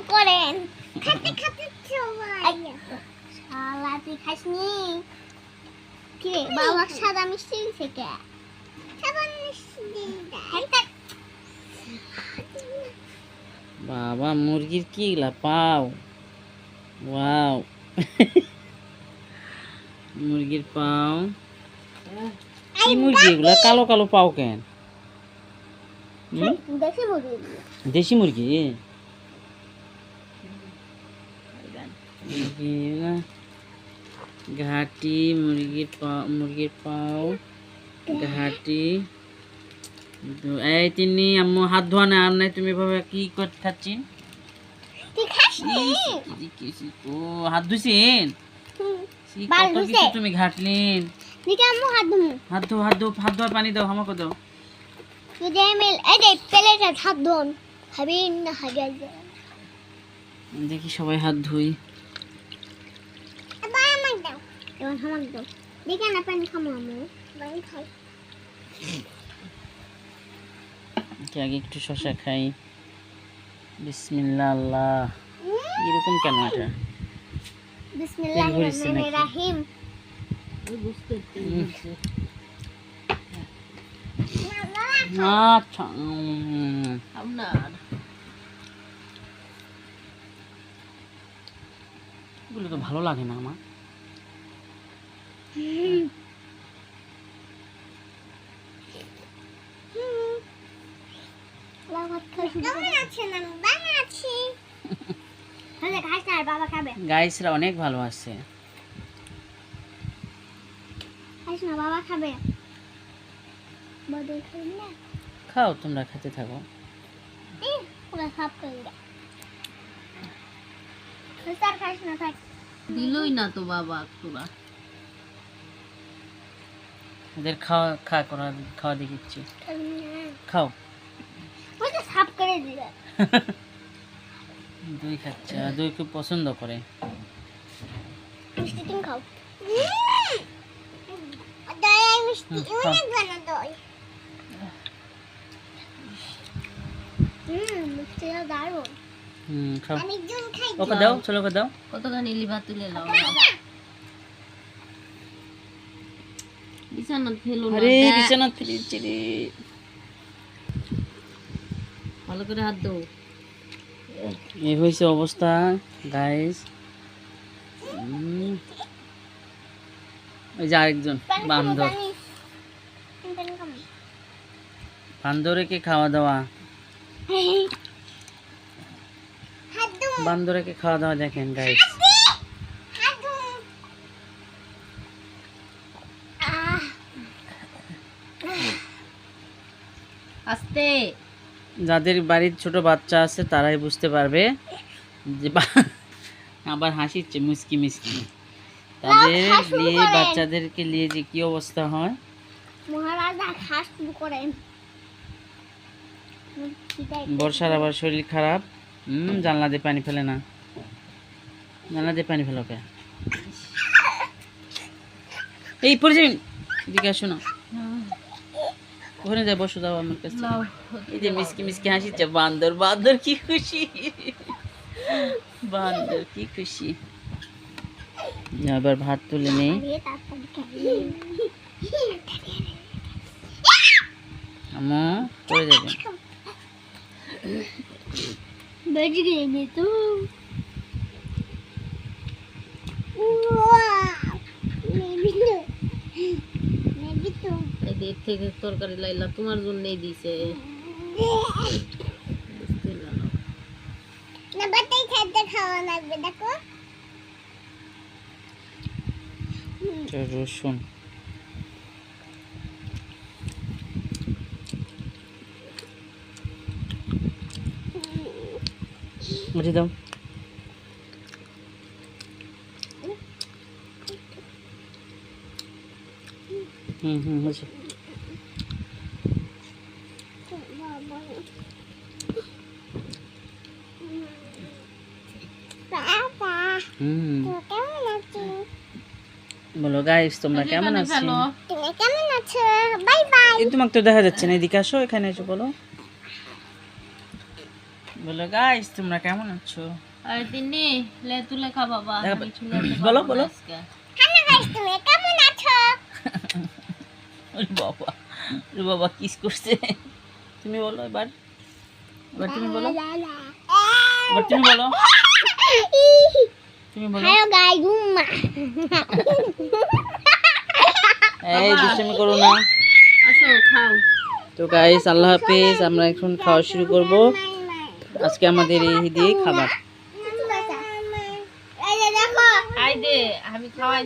করেন খেতে খেতে সবাই শালা তুই খাসনি কি রে বাবা সাদা মিষ্টি দিছে কে সাদা মিষ্টি দিছে বাবা মুরগির কি গুলা পাও ওয়াও মুরগির পাও কি মুরগি এগুলা কালো কালো পাও কেন দেশি মুরগি দেশি মুরগি মুরগিগুলা ঘাটি মুরগির পাও ঘাটি এই তিনি আম্মু হাত ধোয়া না আর নাই তুমি এভাবে কি করে খাচ্ছিন তুই খাসনি ও হাত ধুইছেন কত কিছু তুমি ঘাটলেন দিকে আম্মু হাত ধুমু হাত ধোয়ার পানি দাও আমাকে দাও তুই এমএল এই যে প্লেটে হাত ধোন খাবি না হাগে দেখি সবাই হাত ধুই এবার আমাকে দাও এবার আমাকে দাও দেখে না পানি খামো আম্মু পানি খাই আগে একটু শসা খাই বিসমিল্লাহ আল্লাহ এরকম কেন এটা বিসমিল্লাহির রহমানির রহিম আচ্ছা এগুলো তো ভালো লাগে না আমার গাইসরা অনেক ভালো আছে বাবা খাবে খাও তোমরা খেতে থাকো দিলই না তো বাবা তোরা ওদের খাওয়া দেখিচ্ছি খাও সাফ করে দিবে দই খাচ্ছে আর দই খুব পছন্দ করে মিষ্টি তুমি খাও দই মিষ্টি অনেক ভালো দই মিষ্টিটা দারুণ খাও আমি একজন খাই ওকে দাও চলো ওকে দাও কতখানি লিভার তুলে নাও বিছানা ফেলো না আরে বিছানা ফেলেছে রে ভালো করে হাত দাও এই হয়েছে অবস্থা গাইস ওই যে আরেকজন বান্দরকে খাওয়া দাওয়া বান্দরকে খাওয়া দাওয়া দেখেন গাইস আস্তে যাদের বাড়ির ছোট বাচ্চা আছে তারাই বুঝতে পারবে যে আবার হাসিচ্ছে মিসকি মিসকি তাদের নিয়ে বাচ্চাদেরকে নিয়ে যে কি অবস্থা হয় মহারাজা খাস করেন বর্ষার আবার শরীর খারাপ জানলা দিয়ে পানি ফেলে না জানলা দিয়ে পানি ফেলো কে এই পড়ে যাবেন এদিকে আসো না ওখানে যাই বসো দাও আমার কাছে এই যে মিসকি মিসকি হাসিচ্ছে বান্দর কি খুশি বান্দর কি খুশি আবার ভাত তুলে নেই আমা পড়ে যাবে বেজে গেছে তো এর থেকে তরকারি লাইলা তোমার জন্যই দিছে না বাটাই খেতে খাওয়া লাগবে দেখো রসুন উঠে দাও হয়েছে বলো গাইস তোমরা কেমন আছো তুমি কেমন আছো বাই বাই এই তোমাকে তো দেখা যাচ্ছে না এদিকে আসো এখানে এসে বলো বলো গাইস তোমরা কেমন আছো? আর তিন্নি লে তুলে খা বাবা দেখা আমি বা- চুলাতে বলো, পারবো বলো। না আজকে। হ্যালো গাইস, তুমি কেমন আছো? ওরে বাবা, ওরে বাবা কিস করছে। তুমি বলো এবার, এবার তুমি বলো, এবার তুমি বলো, তুমি বলো। হ্যালো গাইস, উম্মা। এই দুষ্টামি করো না। আসো খাও। তো গাইস আল্লাহ হাফেজ, আমরা এখন খাওয়া শুরু করব। আজকে আমাদের এই দিয়ে খাবার। এই যে দেখো, আই দে আমি খাওয়াই